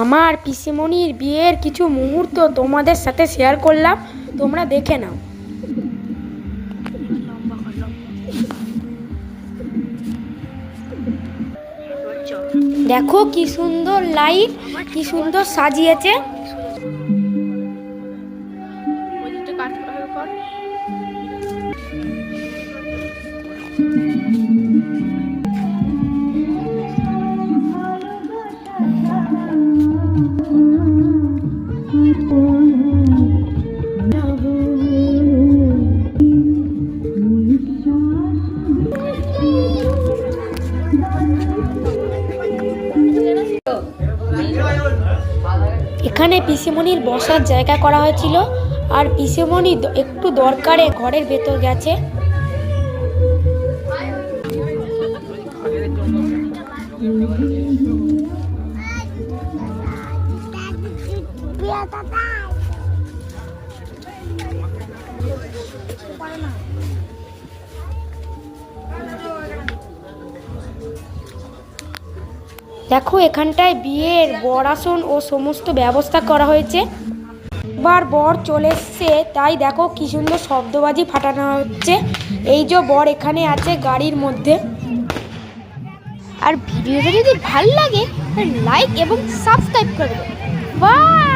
আমার পিসিমণির বিয়ের কিছু মুহূর্ত তোমাদের সাথে শেয়ার করলাম, তোমরা দেখে নাও। দেখো কি সুন্দর লাইট, কি সুন্দর সাজিয়েছে। এখানে পিসিমণির বসার জায়গা করা হয়েছিল, আর পিসিমণি একটু দরকারে ঘরের ভেতর গেছে। দেখো এখানটায় বিয়ের বর আসন ও সমস্ত ব্যবস্থা করা হয়েছে। এবার বর চলে এসছে, তাই দেখো কি সুন্দর শব্দবাজি ফাটানো হচ্ছে। এই যে বর এখানে আছে গাড়ির মধ্যে। আর ভিডিওটা যদি ভালো লাগে লাইক এবং সাবস্ক্রাইব করবে। বাই।